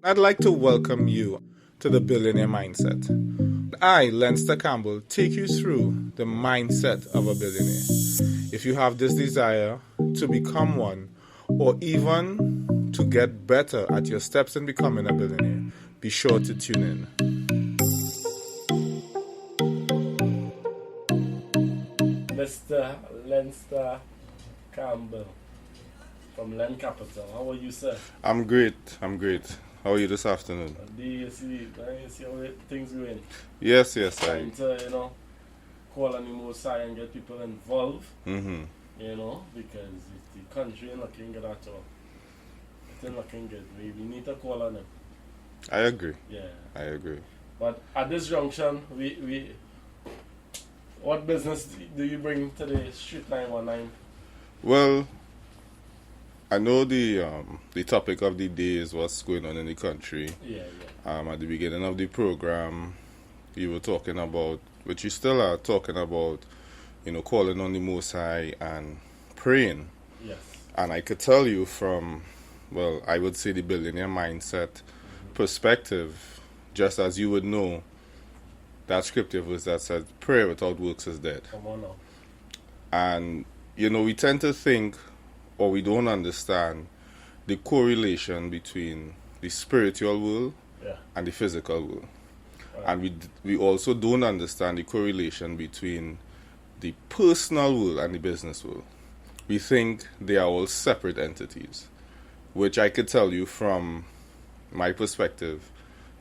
I'd like to welcome you to the Billionaire Mindset. I, Leinster Campbell, take you through the mindset of a billionaire. If you have this desire to become one, or even to get better at your steps in becoming a billionaire, be sure to tune in. Mr. Leinster Campbell from Len Capital. How are you, sir? I'm great. How are you this afternoon? Do you see how things going? Yes. Trying to, call on the Most High and get people involved. Mm-hmm. Because the country ain't looking good at all. It ain't looking good. We need to call on them. I agree. Yeah. I agree. But at this junction, we what business do you bring to the Street 919? Well, I know the topic of the day is what's going on in the country. Yeah. At the beginning of the program, you were talking about, which you still are talking about, calling on the Most High and praying. Yes. And I could tell you from, I would say the billionaire mindset perspective, just as you would know, that scripture verse that says, prayer without works is dead. Come on now. And, we tend to think, or we don't understand, the correlation between the spiritual world and the physical world. Right. And we also don't understand the correlation between the personal world and the business world. We think they are all separate entities, which I could tell you from my perspective,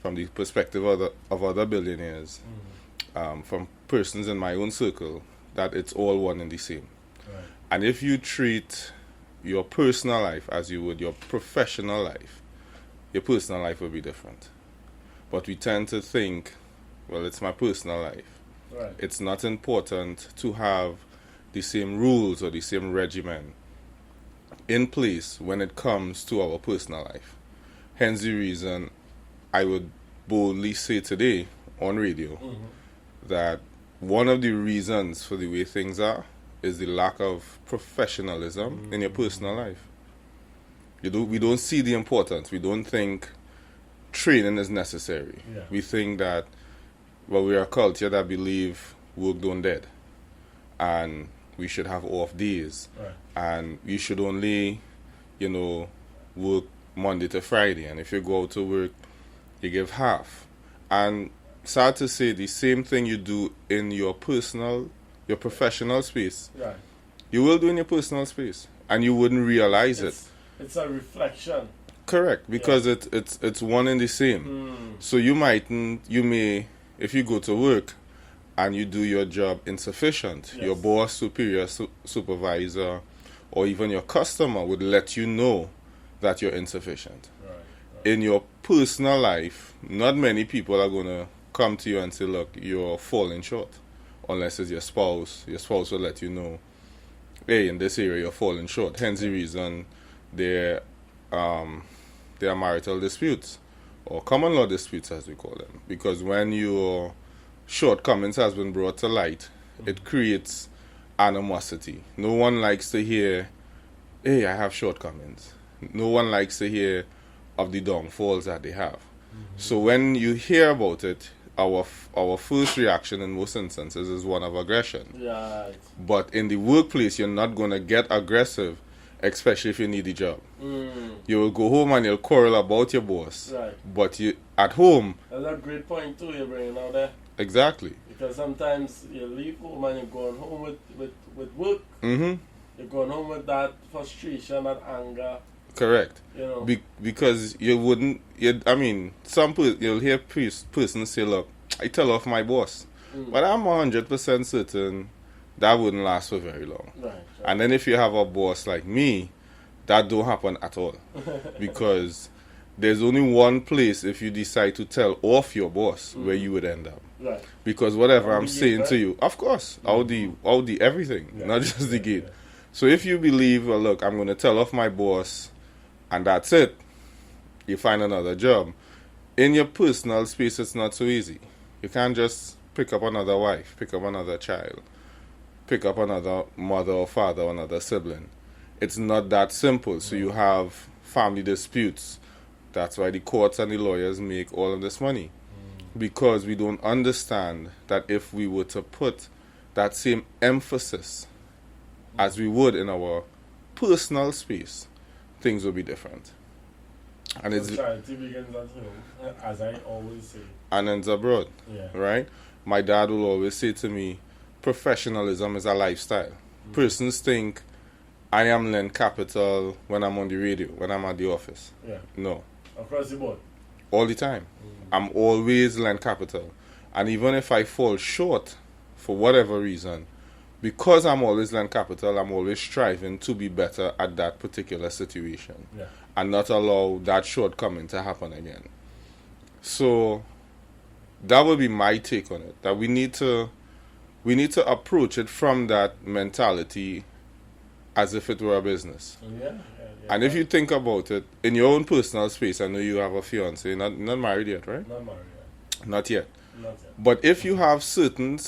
from the perspective of other billionaires, from persons in my own circle, that it's all one and the same. Right. And if you treat your personal life as you would your professional life, your personal life will be different. But we tend to think, it's my personal life. Right. It's not important to have the same rules or the same regimen in place when it comes to our personal life. Hence the reason I would boldly say today on radio that one of the reasons for the way things are is the lack of professionalism in your personal life. We don't see the importance. We don't think training is necessary. Yeah. We think that, we're a culture that believe work don't dead. And we should have off days. Right. And we should only, work Monday to Friday. And if you go out to work, you give half. And sad to say, the same thing you do in your professional space, Right. you will do in your personal space, and you wouldn't realize it. It's a reflection. Correct, because it's one and the same. So you may, if you go to work and you do your job insufficient, Yes. your boss, superior, supervisor, or even your customer would let you know that you're insufficient. Right. In your personal life, not many people are going to come to you and say, look, you're falling short. Unless it's your spouse. Your spouse will let you know, hey, in this area you're falling short. Hence the reason there are marital disputes, or common law disputes as we call them. Because when your shortcomings has been brought to light, it creates animosity. No one likes to hear, hey, I have shortcomings. No one likes to hear of the downfalls that they have. So when you hear about it, our first reaction in most instances is one of aggression. Right. But in the workplace, you're not going to get aggressive, especially if you need the job. You will go home and you'll quarrel about your boss. Right. But you at home... That's a great point too you're bringing out there. Exactly. Because sometimes you leave home and you're going home with work. Mm-hmm. You're going home with that frustration, that anger. Correct. Because you wouldn't... you'll hear persons say, look, I tell off my boss. But I'm 100% certain that wouldn't last for very long. Right. And then if you have a boss like me, that don't happen at all. Because there's only one place if you decide to tell off your boss where you would end up. Right. Because whatever I'm the saying gate, to you, of course, I'll do everything, not just the gate. Yeah. So if you believe, look, I'm going to tell off my boss and that's it, you find another job. In your personal space, it's not so easy. You can't just pick up another wife, pick up another child, pick up another mother or father or another sibling. It's not that simple. So you have family disputes, That's why the courts and the lawyers make all of this money. Because we don't understand that if we were to put that same emphasis as we would in our personal space, things would be different. And it's charity begins at home, as I always say. And ends abroad. Yeah. Right? My dad will always say to me, professionalism is a lifestyle. Persons think I am lend capital when I'm on the radio, when I'm at the office. Yeah. No. Across the board. All the time. I'm always lend capital. And even if I fall short for whatever reason, because I'm always lend capital, I'm always striving to be better at that particular situation. Yeah. And not allow that shortcoming to happen again. So that would be my take on it. That we need to approach it from that mentality as if it were a business. Yeah. And if you think about it, in your own personal space, I know you have a fiance, not married yet, right? Not married yet. Not yet. Not yet. But if you have certain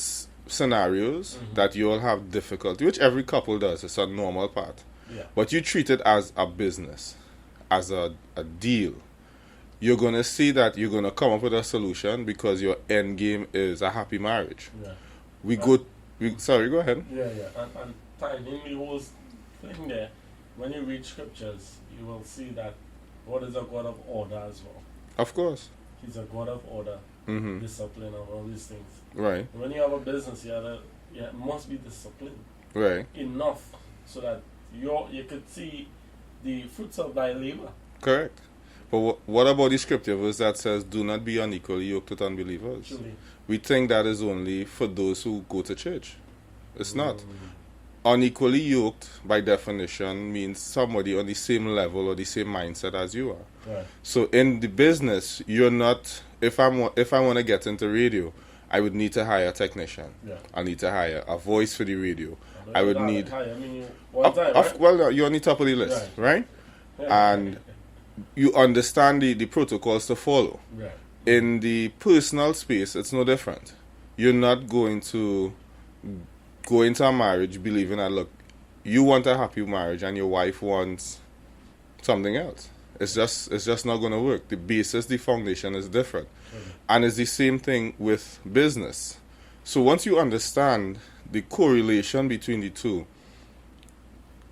scenarios that you all have difficulty, which every couple does, it's a normal part. Yeah. But you treat it as a business, as a deal. You're going to see that you're going to come up with a solution because your end game is a happy marriage. Yeah. Sorry, go ahead. Yeah. And tying the whole thing there, when you read scriptures, you will see that God is a God of order as well. Of course. He's a God of order, discipline, and all these things. Right. When you have a business, you must be disciplined Right. enough so that you could see the fruits of thy labor. Correct. But what about the scripture verse that says, do not be unequally yoked with unbelievers? Truly. We think that is only for those who go to church. It's not. Unequally yoked, by definition, means somebody on the same level or the same mindset as you are. Right. So in the business, you're not. If I want to get into radio, I would need to hire a technician. Yeah. I need to hire a voice for the radio. I would need. Right? Well, you're on the top of the list, right? Yeah. And you understand the protocols to follow. Right. In the personal space, it's no different. You're not going to go into a marriage believing that, look, you want a happy marriage and your wife wants something else. It's just not going to work. The basis, the foundation is different. And it's the same thing with business. So once you understand the correlation between the two,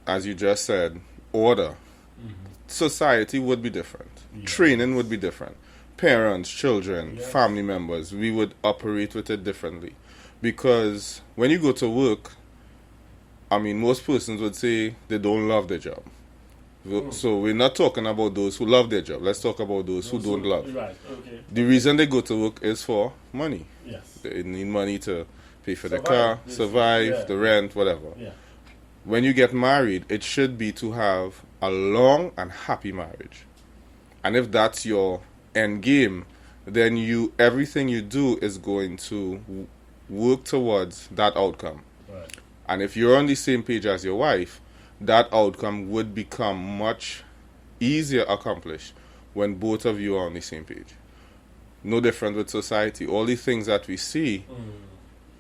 as you just said, order, society would be different. Yes. Training would be different. Parents, children, Yes. family members, we would operate with it differently. Because when you go to work, I mean, most persons would say they don't love their job. So we're not talking about those who love their job. Let's talk about those who don't love. Right, okay. The reason they go to work is for money. Yes. They need money to pay for the Survive. car, Yes. survive, Yeah. the rent, whatever. Yeah. When you get married, it should be to have a long and happy marriage. And if that's your end game, then everything you do is going to work towards that outcome. Right. And if you're on the same page as your wife, that outcome would become much easier accomplished when both of you are on the same page. No different with society. All the things that we see,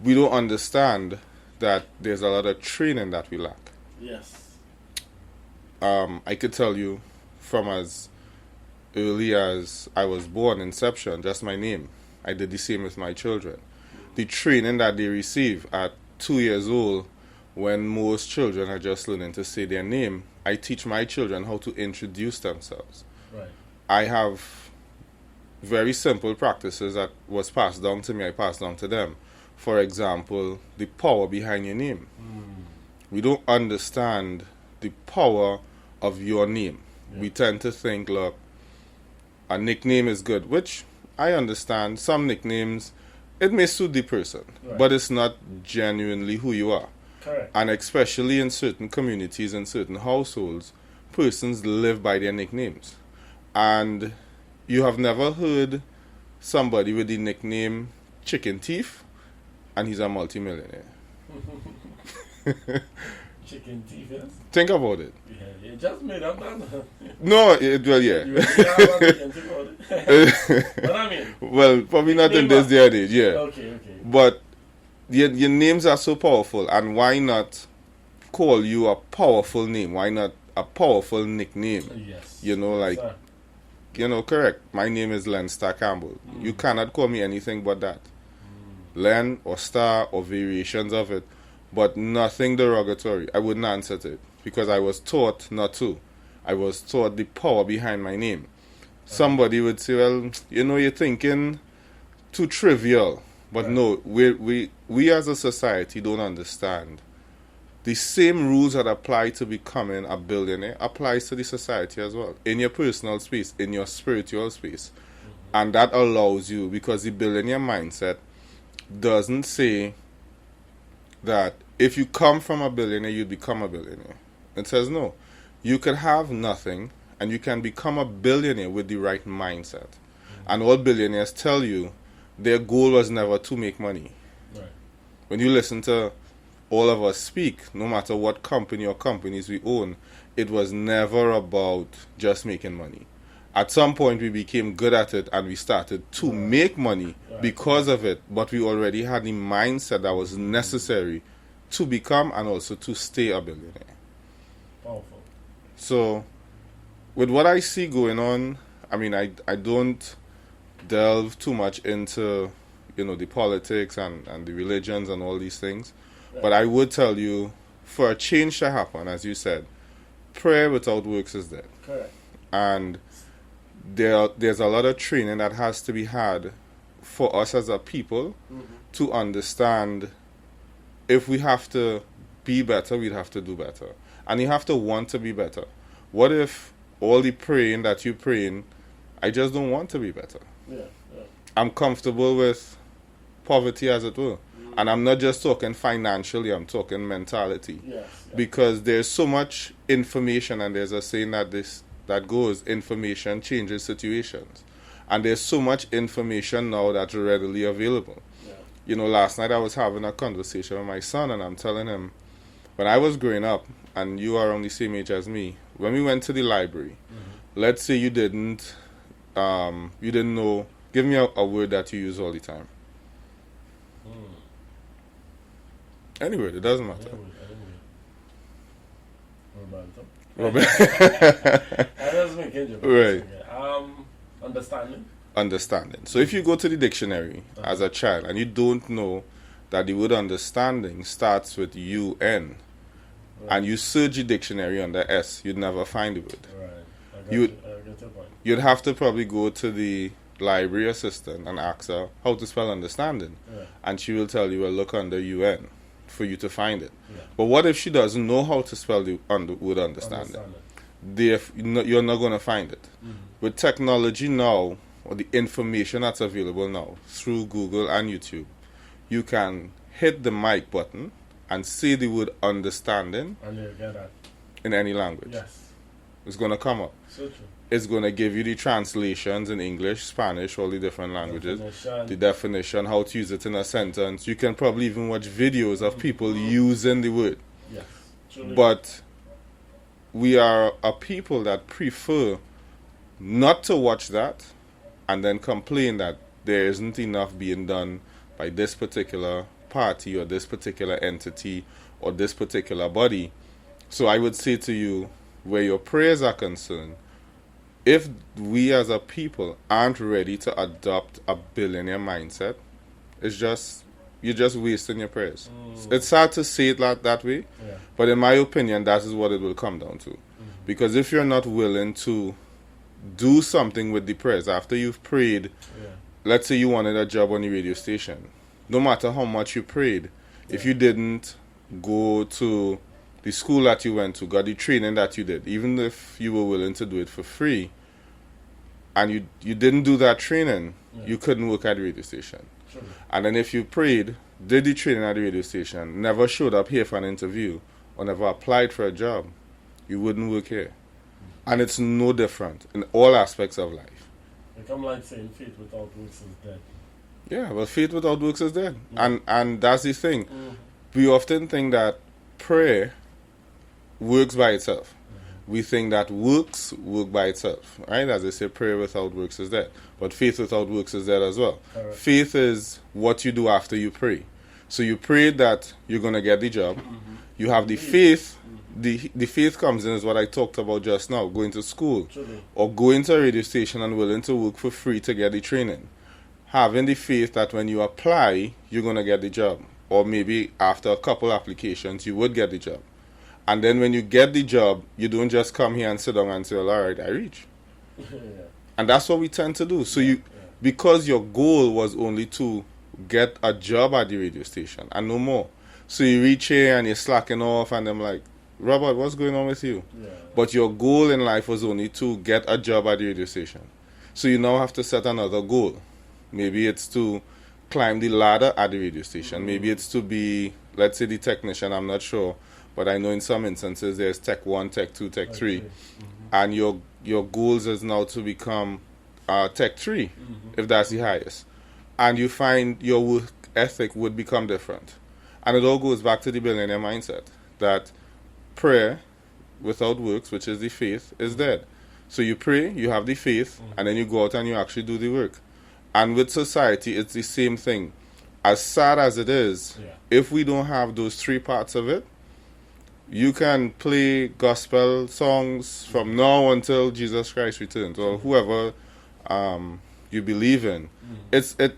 we don't understand that there's a lot of training that we lack. Yes. I could tell you from as early as I was born, inception, just my name. I did the same with my children. The training that they receive at 2 years old, when most children are just learning to say their name, I teach my children how to introduce themselves. Right. I have very simple practices that was passed down to me, I passed down to them. For example, the power behind your name. We don't understand the power of your name. Yeah. We tend to think, look, a nickname is good, which I understand. Some nicknames, it may suit the person, Right. but it's not genuinely who you are. Correct. And especially in certain communities and certain households, persons live by their nicknames. And you have never heard somebody with the nickname Chicken Teeth, and he's a multimillionaire. Chicken teeth, yes? Think about it. Yeah, you just made up that. No, well, yeah. You really have a think about it. But I mean, Well, probably not in this day and age, yeah. okay. But your names are so powerful, and why not call you a powerful name? Why not a powerful nickname? Yes. You know, like, Sir. correct. My name is Len Star Campbell. You cannot call me anything but that. Len or Star or variations of it, but nothing derogatory. I wouldn't answer to it because I was taught not to. I was taught the power behind my name. Somebody would say, well, you're thinking too trivial. But no, we as a society don't understand. The same rules that apply to becoming a billionaire applies to the society as well. In your personal space, in your spiritual space. And that allows you, because the billionaire mindset doesn't say that if you come from a billionaire, you become a billionaire. It says no. You could have nothing and you can become a billionaire with the right mindset. And all billionaires tell you their goal was never to make money. Right. When you listen to all of us speak, no matter what company or companies we own, it was never about just making money. At some point we became good at it and we started to make money because of it, but we already had the mindset that was necessary to become and also to stay a billionaire. Powerful. So, with what I see going on, I mean, I don't delve too much into, the politics and the religions and all these things. Right. But I would tell you, for a change to happen, as you said, prayer without works is dead. Correct. And there's a lot of training that has to be had for us as a people to understand if we have to be better, we'd have to do better. And you have to want to be better. What if all the praying that you're praying, I just don't want to be better? Yeah. I'm comfortable with poverty, as it were. And I'm not just talking financially, I'm talking mentality. Yes. Because there's so much information, and there's a saying that goes, information changes situations. And there's so much information now that's readily available. Yeah. Last night I was having a conversation with my son, and I'm telling him, when I was growing up, and you are on the same age as me, when we went to the library, let's say you didn't know, give me a word that you use all the time. Any word, it doesn't matter. Right. Understanding. So if you go to the dictionary as a child and you don't know that the word understanding starts with UN, and you search the dictionary under S, you'd never find the word. Right. I get your point. You'd have to probably go to the library assistant and ask her how to spell understanding. Yeah. And she will tell you, well, look under UN for you to find it. Yeah. But what if she doesn't know how to spell the word understanding? You're not going to find it. With technology now, or the information that's available now through Google and YouTube, you can hit the mic button and say the word understanding and you'll get that in any language. Yes. It's going to come up. So true. It's going to give you the translations in English, Spanish, all the different languages. The definition, how to use it in a sentence. You can probably even watch videos of people using the word. Yes. Truly. But we are a people that prefer not to watch that and then complain that there isn't enough being done by this particular party or this particular entity or this particular body. So I would say to you, where your prayers are concerned, if we as a people aren't ready to adopt a billionaire mindset, you're just wasting your prayers. It's sad to say it that way, but in my opinion, that is what it will come down to. Because if you're not willing to do something with the prayers after you've prayed, let's say you wanted a job on the radio station, no matter how much you prayed, if you didn't go to the school that you went to, got the training that you did, even if you were willing to do it for free, and you didn't do that training, you couldn't work at the radio station. Sure. And then if you prayed, did the training at the radio station, never showed up here for an interview, or never applied for a job, you wouldn't work here. And it's no different in all aspects of life. It come like saying faith without works is dead. Yeah, well, faith without works is dead. And that's the thing. We often think that prayer works by itself. We think that works work by itself, right? As they say, prayer without works is dead. But faith without works is dead as well. Correct. Faith is what you do after you pray. So you prayed that you're going to get the job. You have the faith the faith comes in is what I talked about just now, going to school Truly. or going to a radio station and willing to work for free to get the training. Having the faith that when you apply, you're going to get the job. Or maybe after a couple applications, you would get the job. And then when you get the job, you don't just come here and sit down and say, well, all right, I reach. Yeah. And that's what we tend to do. So because your goal was only to get a job at the radio station and no more. So you reach here and you're slacking off and I'm like, Robert, what's going on with you? Yeah. But your goal in life was only to get a job at the radio station. So you now have to set another goal. Maybe it's to climb the ladder at the radio station. Maybe it's to be, let's say, the technician. I'm not sure. But I know in some instances there's Tech 1, Tech 2, Tech 3. And your goals is now to become Tech 3, if that's the highest. And you find your work ethic would become different. And it all goes back to the billionaire mindset, that prayer without works, which is the faith, is dead. So you pray, you have the faith, and then you go out and you actually do the work. And with society, it's the same thing. As sad as it is, if we don't have those three parts of it, you can play gospel songs from now until Jesus Christ returns, or whoever you believe in. It's the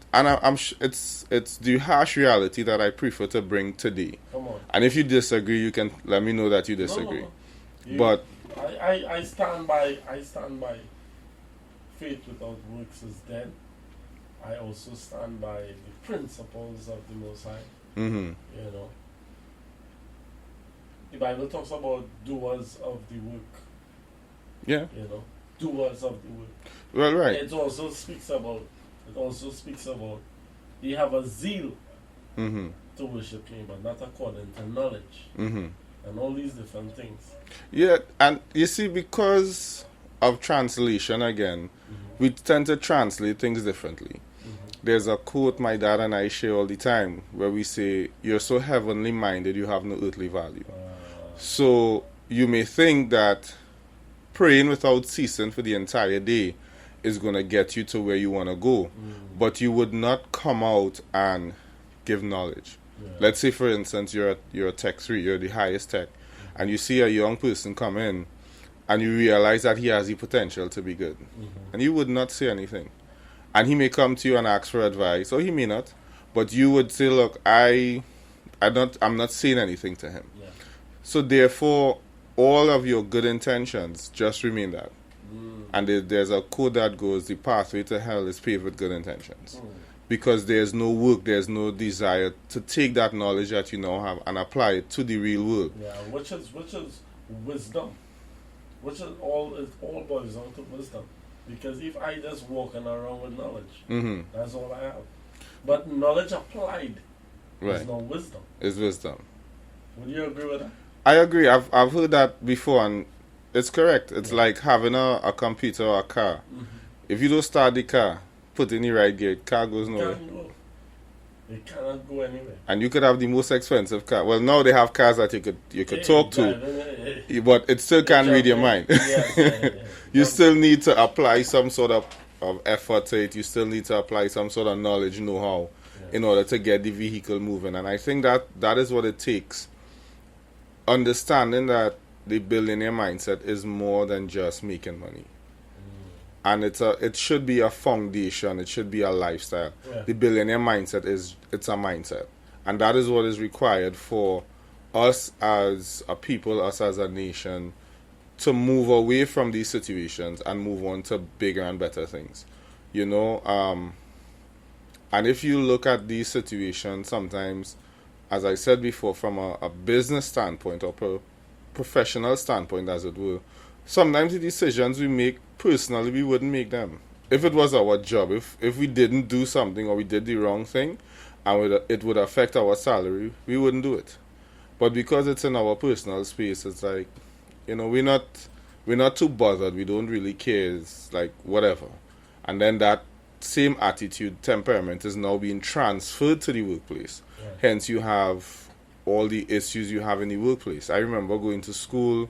harsh reality that I prefer to bring today. Come on. And if you disagree, you can let me know that you disagree. No. But I stand by faith without works is dead. I also stand by the principles of the Most High. You know, the Bible talks about doers of the work. Yeah. You know, doers of the work. Well, right. It also speaks about you have a zeal to worship Him, but not according to knowledge. And all these different things. Yeah, and you see, because of translation again, we tend to translate things differently. There's a quote my dad and I share all the time where we say, you're so heavenly minded, you have no earthly value. So you may think that praying without ceasing for the entire day is going to get you to where you want to go, but you would not come out and give knowledge. Let's say, for instance, you're a Tech 3, you're the highest tech, and you see a young person come in, and you realize that he has the potential to be good, and you would not say anything. And he may come to you and ask for advice, or he may not, but you would say, look, I'm not saying anything to him. So therefore, all of your good intentions just remain that. And there's a quote that goes, the pathway to hell is paved with good intentions. Because there's no work, there's no desire to take that knowledge that you now have and apply it to the real world. Yeah, which is wisdom. Which is all boils down to wisdom. Because if I just walking around with knowledge, that's all I have. But knowledge applied is no wisdom. It's wisdom. Would you agree with that? I agree. I've heard that before, and it's correct. It's like having a computer or a car. If you don't start the car, put in the right gear, car goes nowhere. It cannot go anywhere. And you could have the most expensive car. Well, now they have cars that you could talk to, but it still can't read your mind. You still need to apply some sort of effort to it. You still need to apply some sort of knowledge, know-how, in order to get the vehicle moving. And I think that is what it takes. Understanding that the billionaire mindset is more than just making money. And it should be a foundation. It should be a lifestyle. The billionaire mindset it's a mindset. And that is what is required for us as a people, us as a nation, to move away from these situations and move on to bigger and better things. You know, and if you look at these situations, sometimes, as I said before, from a business standpoint or professional standpoint, as it were, sometimes the decisions we make personally, we wouldn't make them. If it was our job, if we didn't do something or we did the wrong thing and it would affect our salary, we wouldn't do it. But because it's in our personal space, it's like, you know, we're not too bothered. We don't really care. It's like whatever. And then that same attitude, temperament is now being transferred to the workplace. Hence, you have all the issues you have in the workplace. I remember going to school.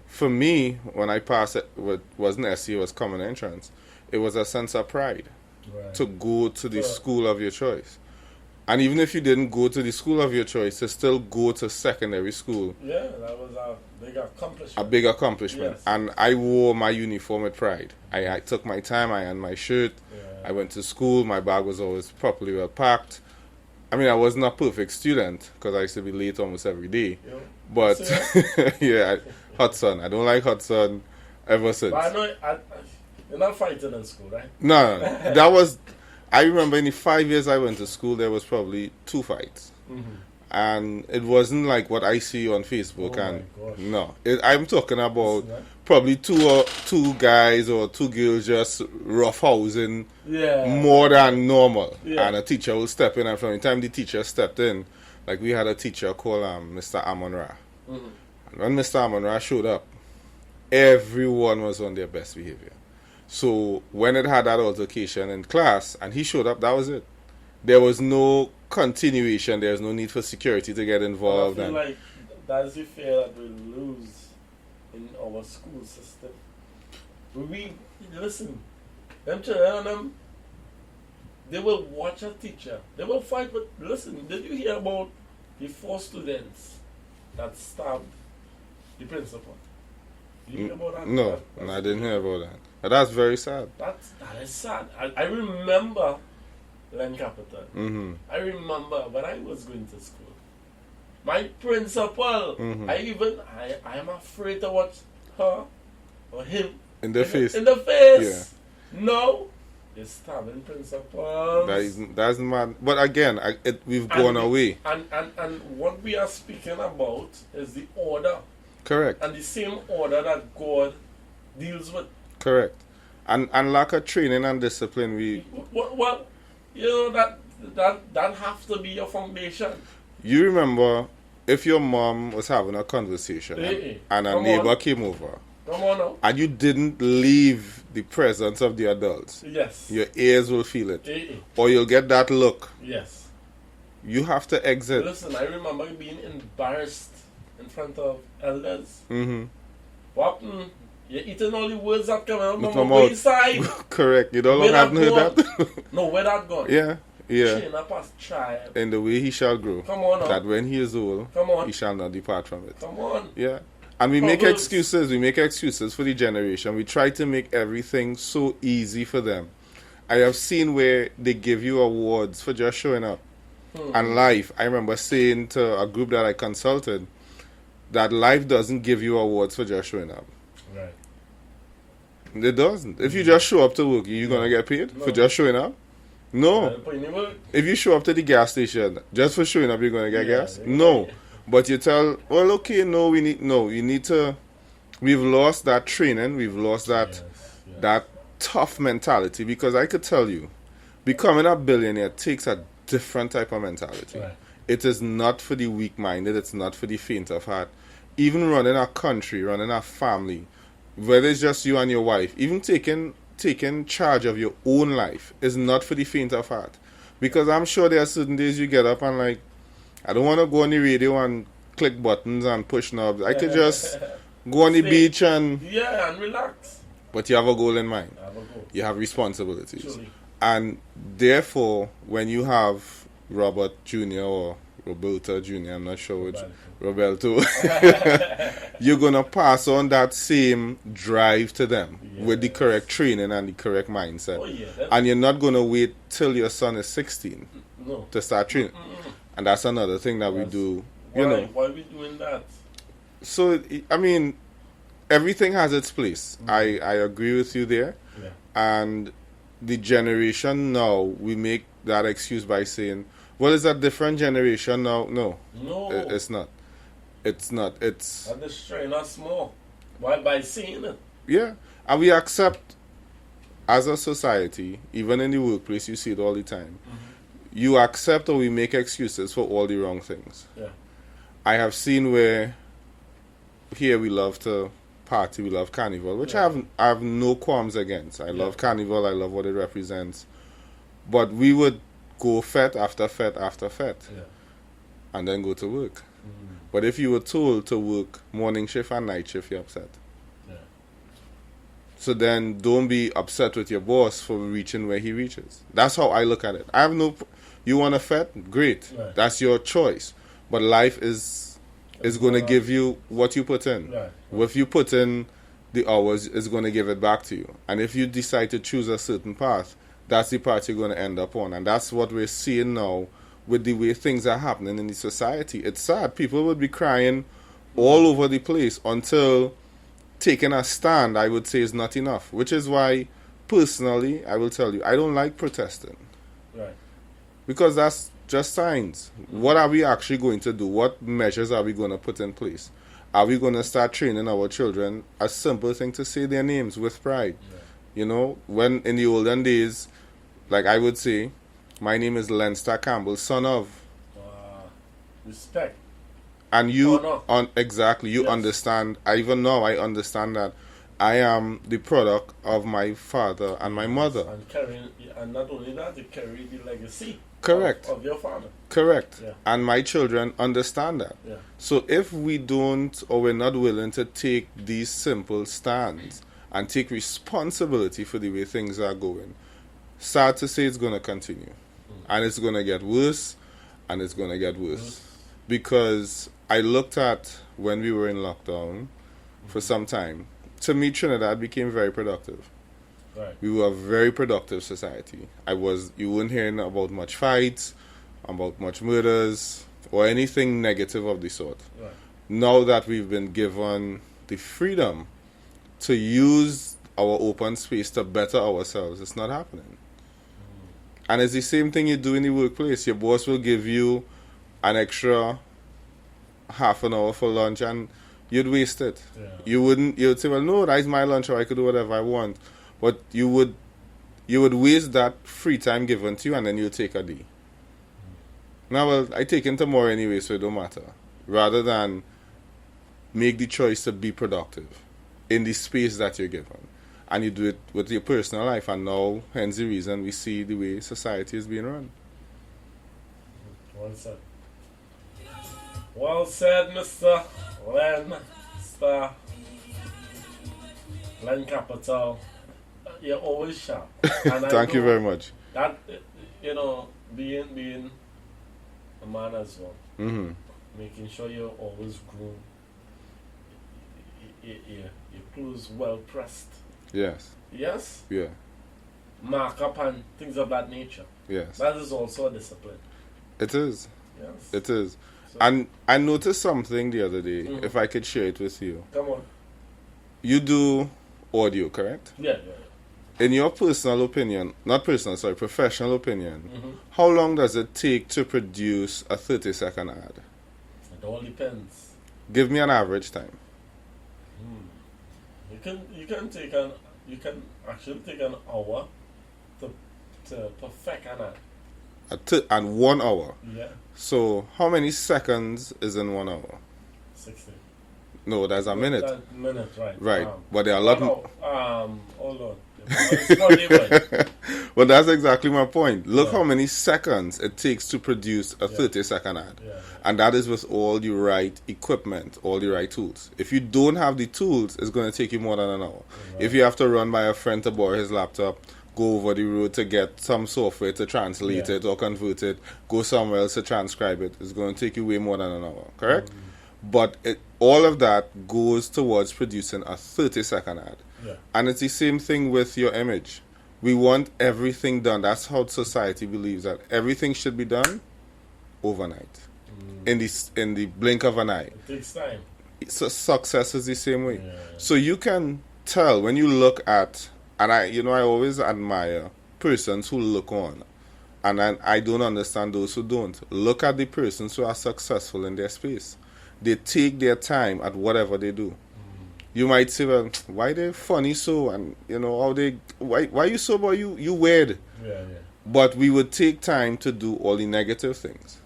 For me, when I passed it, wasn't SC, it was common entrance. It was a sense of pride to go to the school of your choice. And even if you didn't go to the school of your choice, to still go to secondary school. Yeah, that was a big accomplishment. A big accomplishment. Yes. And I wore my uniform with pride. I took my time, I ironed my shirt. Yeah. I went to school, my bag was always properly well packed. I mean, I wasn't a perfect student because I used to be late almost every day. Yeah. But, yeah, hot sun. I don't like hot sun ever since. But I know you're not fighting in school, right? No. That was... I remember in the 5 years I went to school, there was probably 2 fights. Mm-hmm. And it wasn't like what I see on Facebook. Oh And my gosh. no, I'm talking about probably two guys or 2 girls just roughhousing more than normal. Yeah. And a teacher will step in, and from the time the teacher stepped in, like we had a teacher called Mr. Amon Ra. Mm-hmm. And when Mr. Amon Ra showed up, everyone was on their best behavior. So when it had that altercation in class and he showed up, that was it. There was no continuation. There was no need for security to get involved. I feel like that's the fear that we lose in our school system. Listen, them children, they will watch a teacher. They will fight, but listen, did you hear about the 4 students that stabbed the principal? Did you hear about that? No, I didn't hear about that. But that's very sad. That is sad. I remember Len Capital. Mm-hmm. I remember when I was going to school. My principal, Mm-hmm. I am afraid to watch her or him In the face. In the face. Yeah. No. They're stabbing principals. That's mad. But again, we've gone away. And what we are speaking about is the order. Correct. And the same order that God deals with. Correct. And lack of training and discipline, Well, you know, that has to be your foundation. You remember if your mom was having a conversation and a neighbor came over. Come on now. And you didn't leave the presence of the adults. Yes. Your ears will feel it. Or you'll get that look. Yes. You have to exit. Listen, I remember being embarrassed in front of elders. Mm-hmm. What? You're eating all the words that come out of my mouth inside. Correct. You don't have to hear that. No, where that gone? Yeah. Train up as child. In the way he shall grow. Come on now. That when he is old, come on, he shall not depart from it. Come on. Yeah. And we make excuses. We make excuses for the generation. We try to make everything so easy for them. I have seen where they give you awards for just showing up. And life, I remember saying to a group that I consulted that life doesn't give you awards for just showing up. Right. It doesn't. If you just show up to work, you're going to get paid for just showing up? No. If you show up to the gas station just for showing up, you're going to get gas? No. But you tell, well, okay, you need to, we've lost that training, we've lost that that tough mentality, because I could tell you, becoming a billionaire takes a different type of mentality. Right. It is not for the weak-minded, it's not for the faint of heart. Even running a country, running a family, whether it's just you and your wife, even taking charge of your own life is not for the faint of heart. Because I'm sure there are certain days you get up and like, I don't want to go on the radio and click buttons and push knobs. I could just go on the beach and relax. But you have a goal in mind. You have responsibilities. Truly. And therefore, when you have Robert Jr. or Roberto Jr., I'm not sure which, Roberto, you're going to pass on that same drive to them with the correct training and the correct mindset. And you're not going to wait till your son is 16 to start training. And that's another thing that we do. Why are we doing that? So, I mean, everything has its place. I agree with you there. Yeah. And the generation now, we make that excuse by saying, well, it's a different generation now. No. It's not. It's not. It's... And the strain us more. Why? By seeing it. Yeah. And we accept, as a society, even in the workplace, you see it all the time. You accept, or we make excuses for all the wrong things. Yeah. I have seen where here we love to party, we love carnival, which I have no qualms against. I love carnival, I love what it represents. But we would go fete after fete after fete and then go to work. But if you were told to work morning shift and night shift, you're upset. So then don't be upset with your boss for reaching where he reaches. That's how I look at it. I have no... You want a FET? Great. Right. That's your choice. But life is going to give you what you put in. Right. If you put in the hours, it's going to give it back to you. And if you decide to choose a certain path, that's the path you're going to end up on. And that's what we're seeing now with the way things are happening in the society. It's sad. People would be crying all over the place until taking a stand, I would say, is not enough. Which is why, personally, I will tell you, I don't like protesting. Right. Because that's just signs. What are we actually going to do? What measures are we going to put in place? Are we going to start training our children a simple thing to say their names with pride? Yeah. You know, when in the olden days, like I would say, my name is Leinster Campbell, son of. Respect. And you, Honor. exactly, you Yes. understand. Even now, I understand that I am the product of my father and my mother. And not only that, you carry the legacy. Correct. Of your father. Correct. Yeah. And my children understand that. Yeah. So if we don't, or we're not willing to take these simple stands and take responsibility for the way things are going, sad to say it's going to continue. And it's going to get worse, and it's going to get worse. Because I looked at when we were in lockdown for some time. To me, Trinidad became very productive. Right. We were a very productive society. You weren't hearing about much fights, about much murders, or anything negative of the sort. Right. Now that we've been given the freedom to use our open space to better ourselves, it's not happening. And it's the same thing you do in the workplace. Your boss will give you an extra half an hour for lunch and you'd waste it. Yeah. You'd say, well, no, that's my lunch, or I could do whatever I want. But you would waste that free time given to you, and then you'll take a day. Now, well, I take in tomorrow anyway, so it don't matter. Rather than make the choice to be productive in the space that you're given. And you do it with your personal life, and now, hence the reason we see the way society is being run. Well said. Well said, Mr. Len Capital. You're always sharp. And Thank you very much. That, being a man as well, Mm-hmm. making sure you're always groomed, your clothes well pressed. Yes. Yes? Yeah. Mark up and things of that nature. Yes. That is also a discipline. It is. Yes. It is. So, And I noticed something the other day, Mhm. if I could share it with you. come on. You do audio, correct? Yeah. In your personal opinion, professional opinion, Mm-hmm. how long does it take to produce a 30-second ad? It all depends. Give me an average time. You can actually take an hour to perfect an ad. And 1 hour. Yeah. So how many seconds is in 1 hour? 60. No, that's a minute. That minute, right. Right. But there are a lot more. Hold on. It's 40 minutes. Well, that's exactly my point. Look Yeah. how many seconds it takes to produce a Yeah. 30-second ad. Yeah. And that is with all the right equipment, all the right tools. If you don't have the tools, it's going to take you more than an hour. Right. If you have to run by a friend to borrow his laptop, go over the road to get some software to translate Yeah. it or convert it, go somewhere else to transcribe it, it's going to take you way more than an hour, correct? But all of that goes towards producing a 30-second ad. Yeah. And it's the same thing with your image. We want everything done. That's how society believes that everything should be done overnight, in the blink of an eye. It takes time. So success is the same way. Yeah. So you can tell when you look at, and I always admire persons who look on, and I don't understand those who don't. Look at the persons who are successful in their space. They take their time at whatever they do. You might say, well, why they funny so, and why you so, but you weird. Yeah. But we would take time to do all the negative things.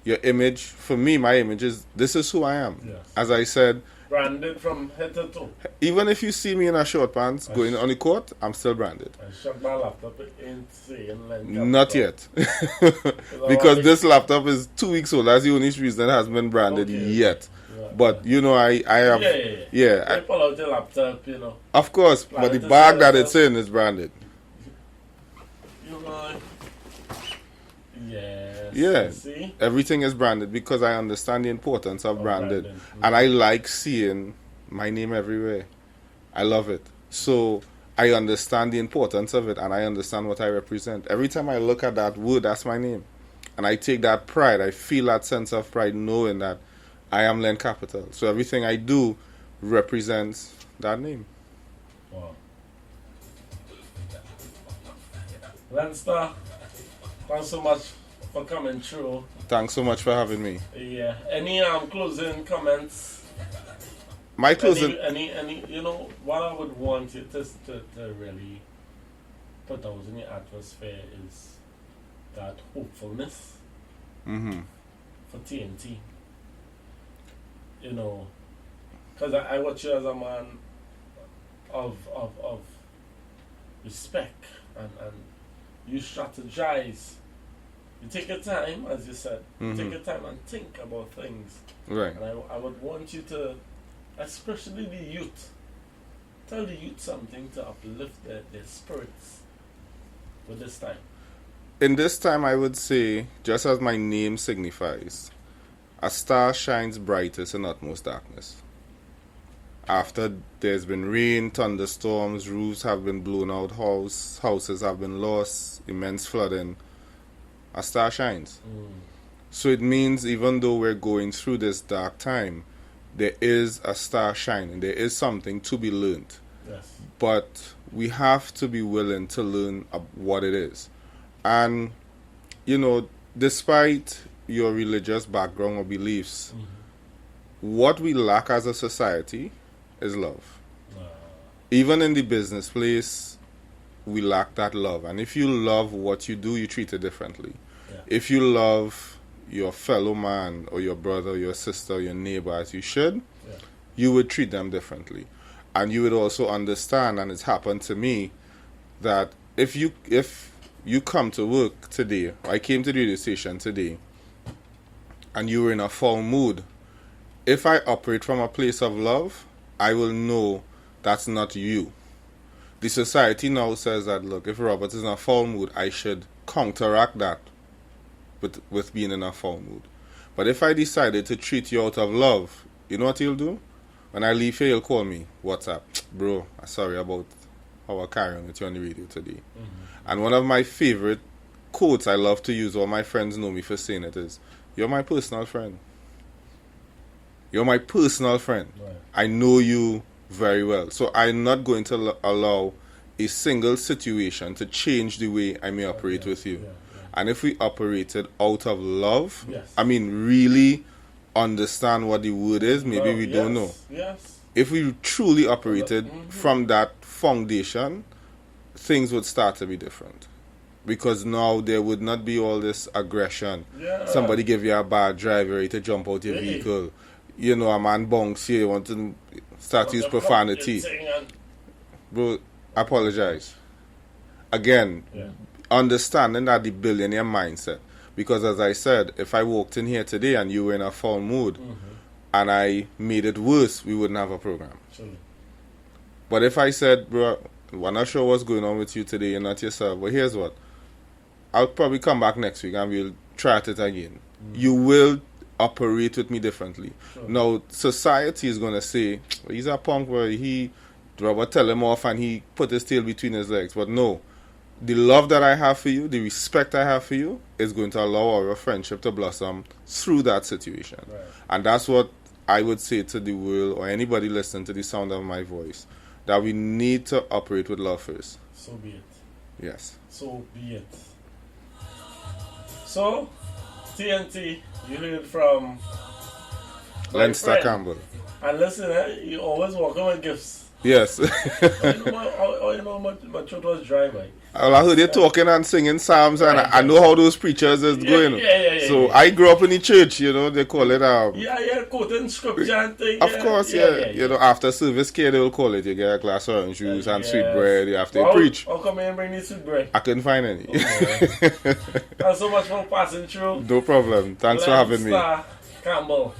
Your image, for me, my image is, this is who I am. Yes. As I said, Branded from head to toe. even if you see me in a short pants going on the court, I'm still branded. I shut my laptop in saying Len Not Capital. yet. Because this laptop is 2 weeks old. That's the only reason it hasn't been branded Okay. yet. Yeah. But you know, I have You pull out your laptop, you know. Of course, but the bag that it's in is branded. You know. Yes. Yeah. See? Everything is branded because I understand the importance of branded. And I like seeing my name everywhere. I love it. So I understand the importance of it and I understand what I represent. Every time I look at that word, that's my name. And I take that pride. I feel that sense of pride knowing that I am Len Capital. So everything I do represents that name. Wow. Lenstar, thanks so much for coming through. Thanks so much for having me. Yeah. Any closing comments? My closing... Any you know, what I would want you to really put out in the atmosphere is that hopefulness for TNT. You know, because I watch you as a man of respect and you strategize. You take your time, as you said. You take your time and think about things. Right. And I would want you to, especially the youth, tell the youth something to uplift their spirits with this time. In this time, I would say, just as my name signifies, a star shines brightest in utmost darkness. After there's been rain, thunderstorms, roofs have been blown out, houses have been lost, immense flooding, a star shines. So it means even though we're going through this dark time, there is a star shining. There is something to be learned. Yes. But we have to be willing to learn what it is. And, you know, despite your religious background or beliefs, what we lack as a society is love. Even in the business place, we lack that love. And if you love what you do, you treat it differently. Yeah. If you love your fellow man or your brother, or your sister, or your neighbor as you should, you would treat them differently. And you would also understand, and it's happened to me, that if you come to work today, I came to the radio station today, and you were in a foul mood, if I operate from a place of love, I will know that's not you. The society now says that, look, if Robert is in a foul mood, I should counteract that with being in a foul mood. But if I decided to treat you out of love, you know what he'll do? When I leave here, he'll call me, "What's up? Bro, I'm sorry about how I carry on with you on the radio today." And one of my favorite quotes I love to use, all my friends know me for saying it, is, "You're my personal friend. You're my personal friend. Right. I know you very well. So I'm not going to allow a single situation to change the way I may operate with you." And if we operated out of love, I mean, really understand what the word is, maybe we don't know. Yes. If we truly operated from that foundation, things would start to be different. Because now there would not be all this aggression. Yeah. Somebody give you a bad drive, you're ready to jump out your vehicle. You know, a man bonks you, want to start to use profanity. Bro, apologize. Again, understanding that the billionaire mindset. Because as I said, if I walked in here today and you were in a foul mood and I made it worse, we wouldn't have a program. But if I said, bro, I'm not sure what's going on with you today, you're not yourself, but here's what, I'll probably come back next week and we'll try it again. You will operate with me differently. Now, society is going to say, well, he's a punk where Robert tell him off and he put his tail between his legs. But no, the love that I have for you, the respect I have for you, is going to allow our friendship to blossom through that situation. Right. And that's what I would say to the world or anybody listening to the sound of my voice, that we need to operate with love first. So be it. Yes. So be it. So, TNT, you heard from Lenstar Campbell. And listen, you always welcome with gifts. Yes. You know my throat was dry, man. Well, I heard you talking and singing psalms, and I know how those preachers is going. So I grew up in the church, you know, they call it quoting scripture and things. Of course, you know, after service care, they will call it. You get a glass of orange juice and sweet bread. You have to preach. How come you didn't bring the sweet bread? I couldn't find any. Okay. Thanks so much for passing through. No problem. Thanks for having me. Lenstar Campbell.